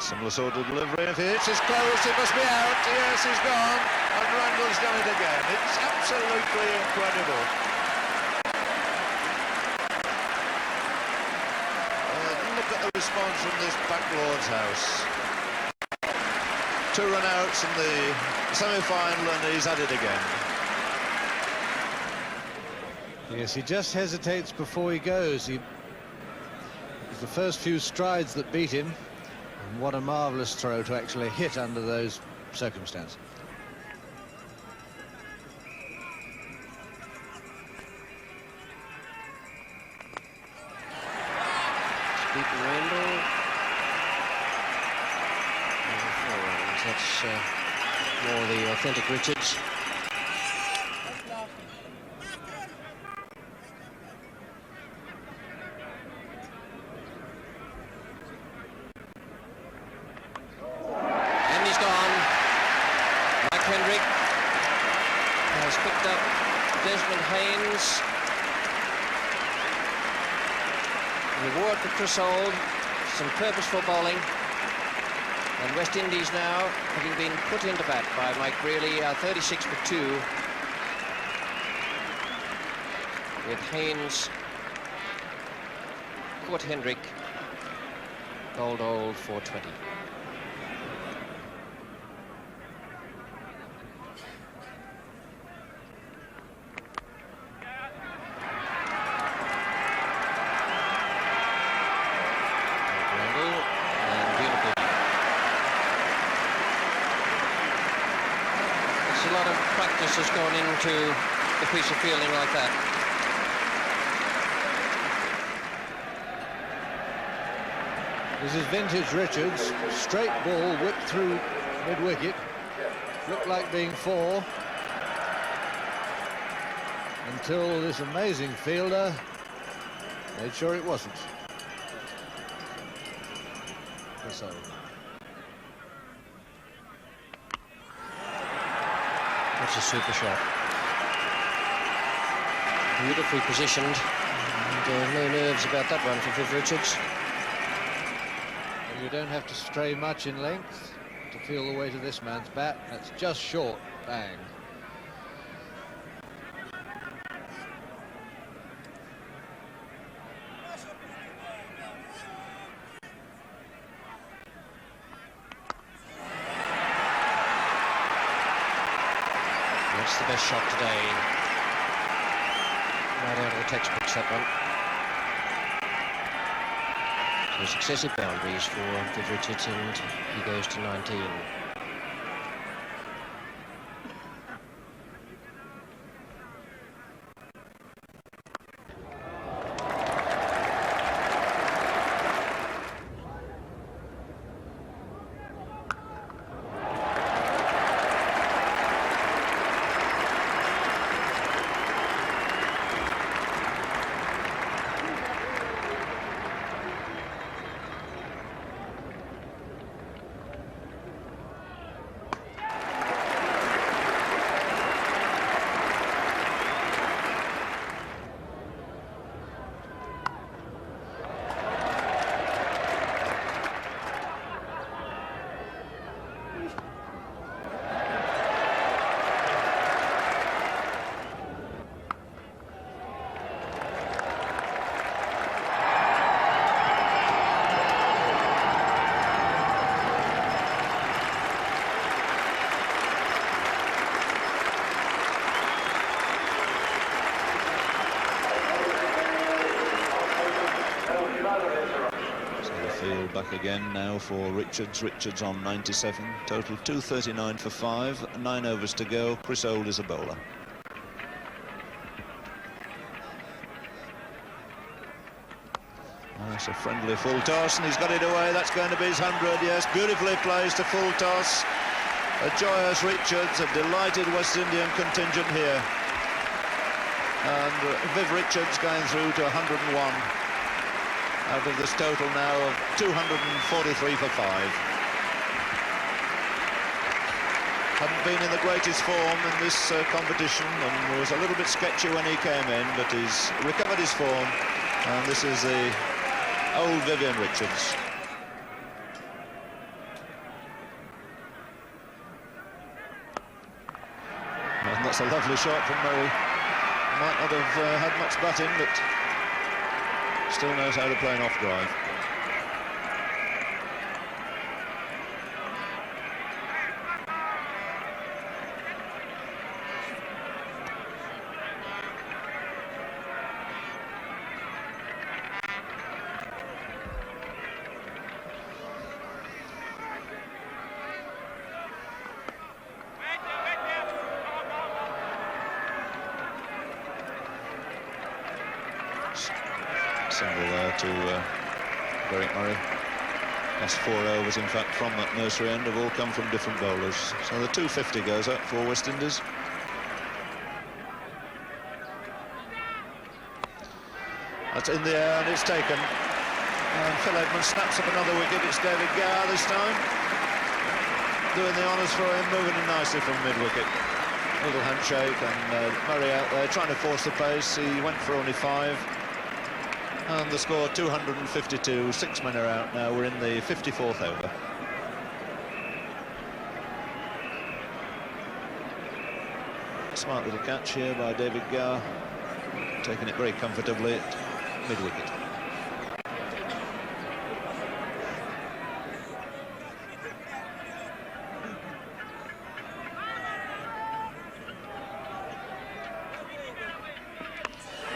Similar sort of delivery. If he hits his close, it must be out. Yes, he's gone. And Randall's done it again. It's absolutely incredible. Look at the response from this backlord's house. 2 run-outs in the semi-final, and he's at it again. Yes, he just hesitates before he goes. It was the first few strides that beat him. And what a marvellous throw to actually hit under those circumstances. Stephen Randall. That's more the authentic Richards. And he's gone. Mike Hendrick has picked up Desmond Haynes. Reward for Chris Old, some purposeful bowling. And West Indies now, having been put into bat by Mike Brearley, 36 for 2. With Haynes, Court Hendrick, Old for 20. Has gone into a piece of fielding like that. This is vintage Richards. Straight ball whipped through mid-wicket. Looked like being 4. Until this amazing fielder made sure it wasn't. So. That's a super shot. Beautifully positioned. And, no nerves about that one for Viv Richards. You don't have to stray much in length to feel the weight of this man's bat. That's just short. Bang. That's the best shot today. Right out of the textbooks, that one. So successive boundaries for Viv Richards, and he goes to 19. Back again now for Richards. Richards on 97. Total 239 for 5. 9 overs to go. Chris Old is a bowler. That's a friendly full toss, and he's got it away. That's going to be his 100. Yes, beautifully placed, a full toss. A joyous Richards, a delighted West Indian contingent here. And Viv Richards going through to 101. Out of this total now of 243 for 5. Hadn't been in the greatest form in this competition, and was a little bit sketchy when he came in, but he's recovered his form, and this is the old Vivian Richards. That's a lovely shot from Murray. Might not have had much batting, but still knows how to play an off drive. Single there to Derek Murray. Last 4 overs, in fact, from that nursery end have all come from different bowlers. So the 250 goes up for West Indies. That's in the air and it's taken. And Phil Edmonds snaps up another wicket. It's David Gower this time. Doing the honours for him, moving in nicely from mid-wicket. Little handshake and Murray out there trying to force the pace. He went for only 5. And the score 252, 6 men are out now. We're in the 54th over. Smart little catch here by David Gower, taking it very comfortably at mid-wicket.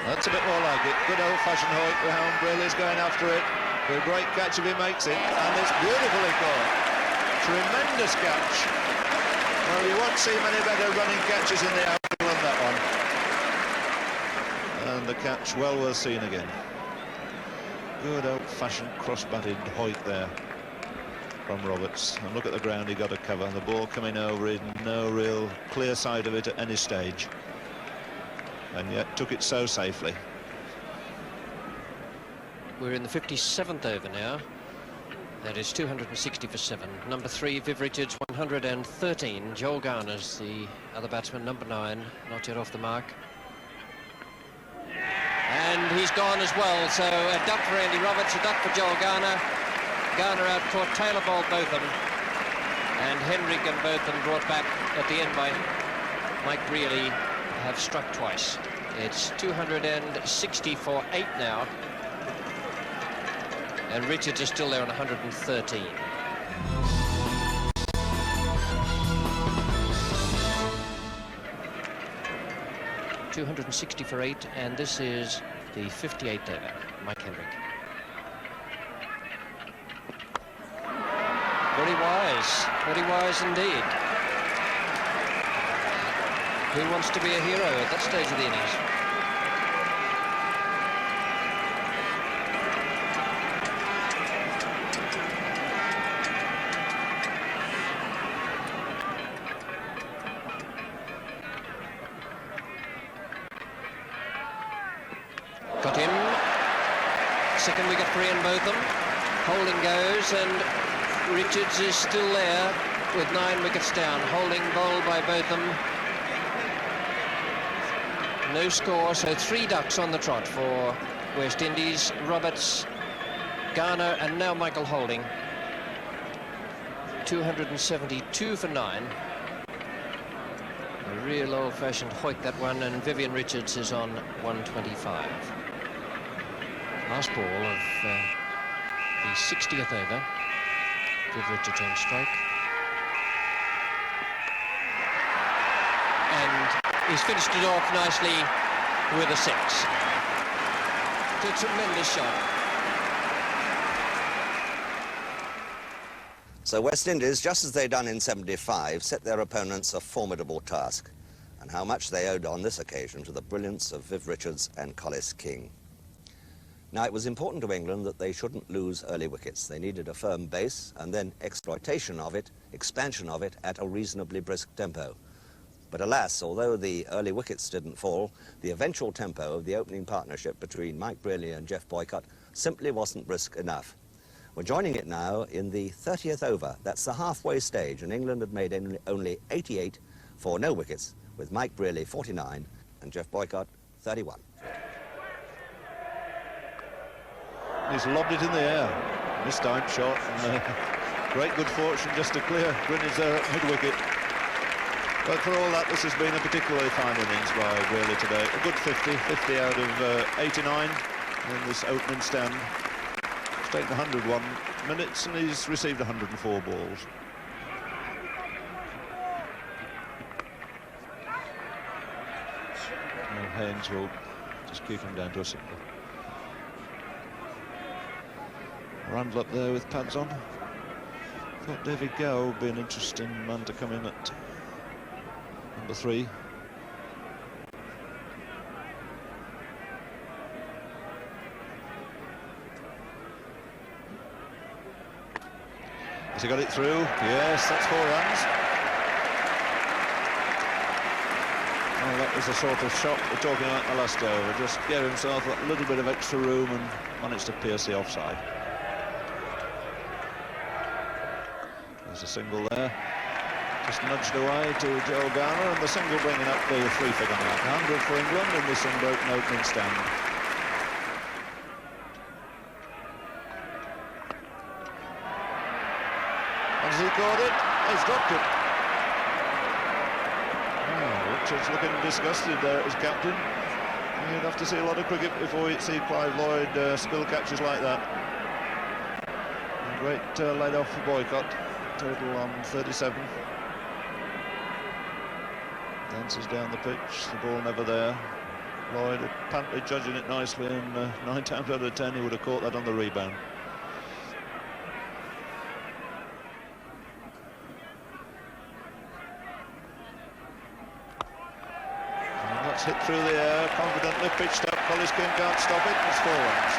That's a bit more like it. Good old-fashioned Hoyt. Rahan Brilley's going after it. A great catch if he makes it. And it's beautifully caught. Tremendous catch. Well, you won't see many better running catches in the outfield than that one. And the catch well worth seeing again. Good old-fashioned cross-batted Hoyt there from Roberts. And look at the ground he got to cover. The ball coming over it, no real clear sight of it at any stage. And yet took it so safely. We're in the 57th over now. That is 260 for 7. Number 3, Viv Richards, 113. Joel Garner's the other batsman, number 9, not yet off the mark. And he's gone as well, so a duck for Andy Roberts, a duck for Joel Garner. Garner out caught, Taylor bowled Botham. And Henrik and Botham brought back at the end by Mike Brearley, have struck twice. It's 260 for 8 now. And Richards is still there on 113. .260 for 8, and this is the 58th over. Mike Henrik. Very wise indeed. Who wants to be a hero at that stage of the innings? Got him. Second wicket for Ian Botham. Holding goes, and Richards is still there with 9 wickets down. Holding bowled by Botham. No score, so 3 ducks on the trot for West Indies. Roberts, Garner, and now Michael Holding. 272 for 9. A real old-fashioned Hoyt, that one, and Vivian Richards is on 125. Last ball of the 60th over. Viv Richards on strike. And he's finished it off nicely with a 6. It's a tremendous shot. So West Indies, just as they'd done in '75, set their opponents a formidable task, and how much they owed on this occasion to the brilliance of Viv Richards and Collis King. Now, it was important to England that they shouldn't lose early wickets. They needed a firm base and then exploitation of it, expansion of it at a reasonably brisk tempo. But alas, although the early wickets didn't fall, the eventual tempo of the opening partnership between Mike Brearley and Geoff Boycott simply wasn't brisk enough. We're joining it now in the 30th over. That's the halfway stage, and England had made only 88 for no wickets, with Mike Brearley 49 and Geoff Boycott 31. He's lobbed it in the air. This time shot, and great good fortune just to clear Greenwich there at mid-wicket. But for all that, this has been a particularly fine innings by Brearley today. A good 50 out of 89 in this opening stand. He's taken 101 minutes and he's received 104 balls. And Haynes will just keep him down to a single. Randall up there with pads on. Thought David Gow would be an interesting man to come in at number 3. Has he got it through? Yes, that's 4 runs. Well, that was the sort of shot we're talking about in the last over. Just gave himself a little bit of extra room and managed to pierce the offside. There's a single there. Just nudged away to Joe Garner, and the single bringing up the 3-figure mark. 100 for England in this unbroken opening stand. Has he caught it? He's dropped it. Oh, Richards looking disgusted there as captain. You'd have to see a lot of cricket before you'd see Clive Lloyd spill catches like that. A great laid off for Boycott. Total on 37. Dances down the pitch, the ball never there. Lloyd apparently judging it nicely, and 9 times out of 10 he would have caught that on the rebound. And that's hit through the air, confidently pitched up. Collis King can't stop it, it's 4 runs.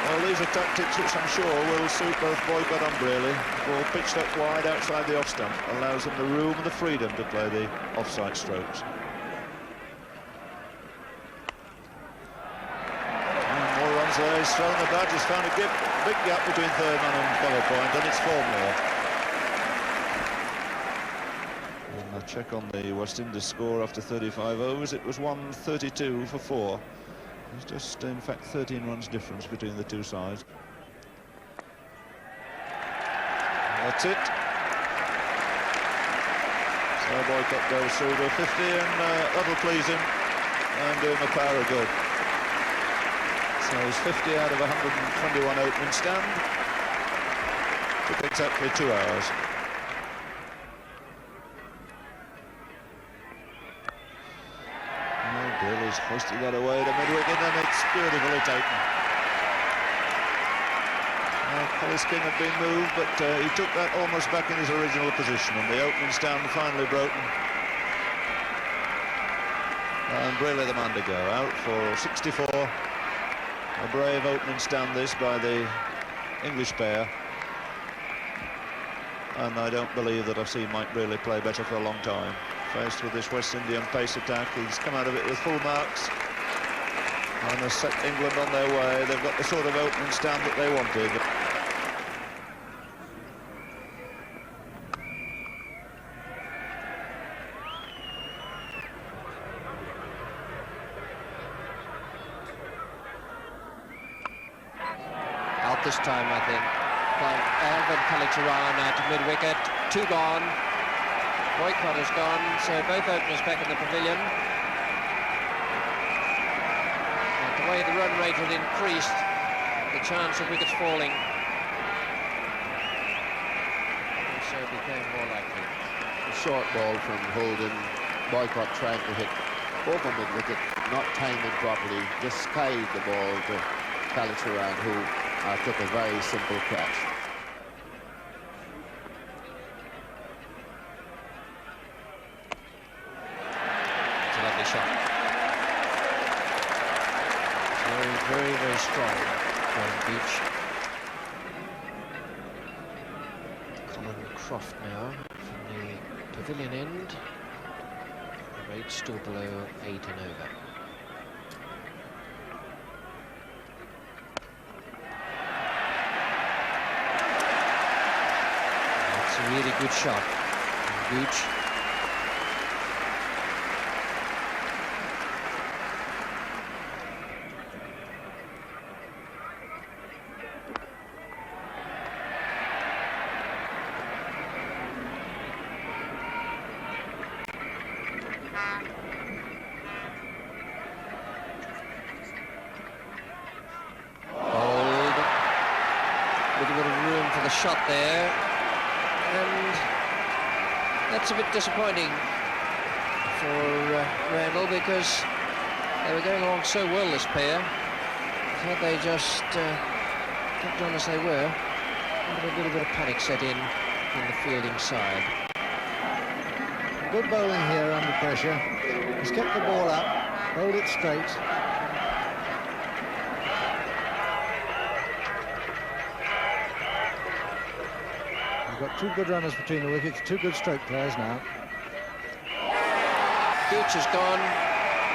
Well, these are tactics which I'm sure will suit both Boycott and Brearley. Ball pitched up wide outside the off stump allows them the room and the freedom to play the offside strokes. And more runs there. He's thrown the bat. He's found a big gap between third man and cover point, and it's 4 more. And a check on the West Indies score after 35 overs. It was 132 for 4. There's just, in fact, 13 runs difference between the two sides. That's it. So Boycott goes through to 50, and that'll please him and do him a power of good. So he's 50 out of 121 opening stand. Took exactly 2 hours. Brearley's hoisted that away to mid-wicket, and it's beautifully taken. Collis King had been moved, but he took that almost back in his original position, and the opening stand finally broken. And Brearley the man to go, out for 64. A brave opening stand this by the English pair. And I don't believe that I've seen Mike Brearley play better for a long time. Faced with this West Indian pace attack, he's come out of it with full marks and has set England on their way. They've got the sort of opening stand that they wanted. Out this time, I think. Alvin Kalitcharan out to mid-wicket. 2 gone. Boycott has gone, so both openers back in the pavilion. And the way the run rate had increased, the chance of wickets falling also became more likely. A short ball from Holden. Boycott trying to hit over mid-wicket, not timing properly, just skied the ball to Kalitcharan, who took a very simple catch. Shot. Very, very strong from Beach. Colin Croft now from the pavilion end. The rate still below 8 and over. That's a really good shot from Beach. the shot there, and that's a bit disappointing for Randall, because they were going along so well, this pair. Had they just kept on as they were, a little bit of panic set in the fielding side. Good bowling here under pressure. He's kept the ball up, bowled it straight. We've got two good runners between the wickets, two good stroke players now. Gooch has gone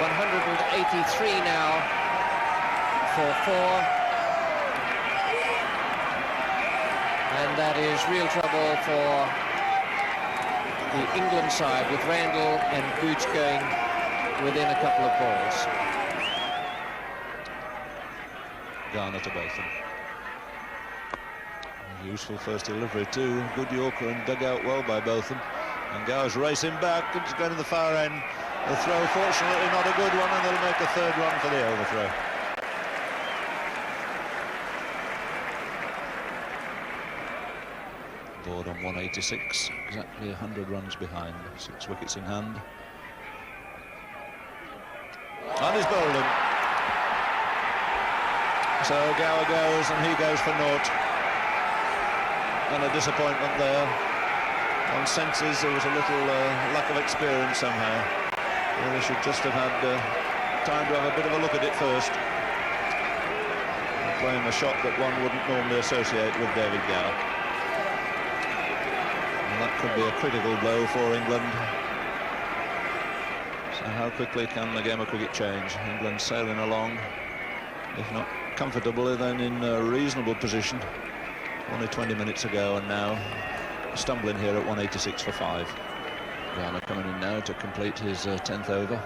183 now for 4. And that is real trouble for the England side, with Randall and Gooch going within a couple of balls. Garner to Botham. Useful first delivery too. Good Yorker and dug out well by Botham. And Gower's racing back, and it's going to the far end. The throw, fortunately not a good one, and they'll make a third run for the overthrow. Board on 186, exactly 100 runs behind, 6 wickets in hand. And he's bowled him. So Gower goes, and he goes for naught. And a disappointment there. On senses, there was a little lack of experience somehow. Well, they should just have had time to have a bit of a look at it first. Playing a shot that one wouldn't normally associate with David Gower. And that could be a critical blow for England. So how quickly can the game of cricket change? England sailing along, if not comfortably, then in a reasonable position. Only 20 minutes ago, and now stumbling here at 186 for 5. Garner coming in now to complete his 10th over.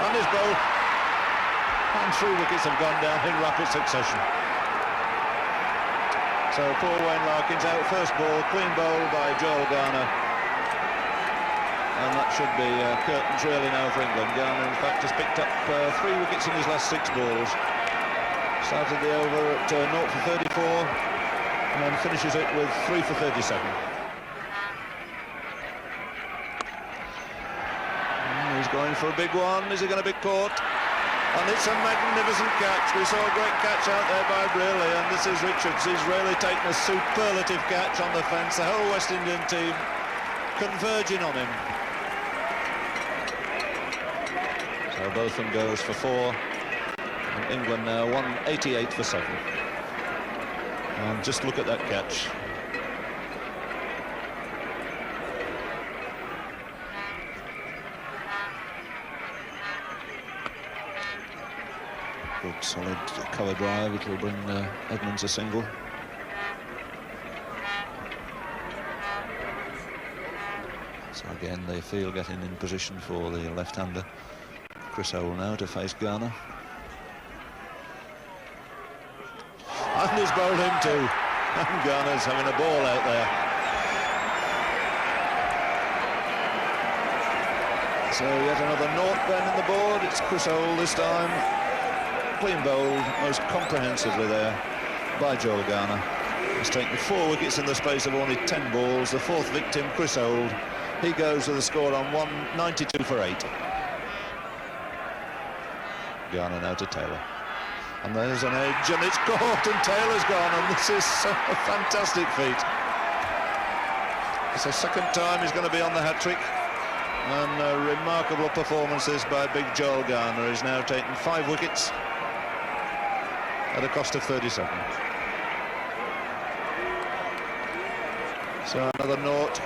And his bowl. And 3 wickets have gone down in rapid succession. So poor Wayne Larkins out first ball, clean bowl by Joel Garner. And that should be curtains really now for England. Garner, in fact, has picked up 3 wickets in his last 6 balls. Started the over at 0 for 34 and then finishes it with 3 for 37. He's going for a big one. Is he going to be caught? And it's a magnificent catch. We saw a great catch out there by Brearley, and this is Richards. He's really taken a superlative catch on the fence. The whole West Indian team converging on him. So Botham goes for 4. England now 188 for 7. And just look at that catch. Good solid cover drive. It will bring Edmonds a single. So again they feel getting in position for the left-hander. Chris Hole now to face Garner. And he's bowled him too. And Garner's having a ball out there. So yet another naught then in the board. It's Chris Hole this time. Clean bowled, most comprehensively there by Joel Garner. He's taken 4 wickets in the space of only 10 balls. The 4th victim, Chris Hole. He goes with a score on 192 for 8. Garner now to Taylor. And there's an edge, and it's caught, and Taylor's gone, and this is a fantastic feat. It's the 2nd time he's going to be on the hat-trick, and remarkable performances by big Joel Garner. He's now taken 5 wickets at a cost of 37. So another naught.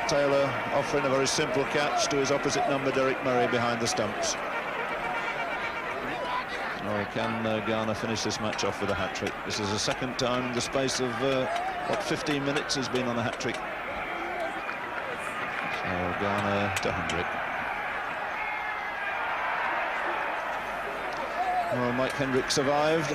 Taylor offering a very simple catch to his opposite number, Derek Murray, behind the stumps. Or can Garner finish this match off with a hat-trick? This is the 2nd time in the space of, 15 minutes he's been on a hat-trick. So Garner to 100. Well, Mike Hendrick survived.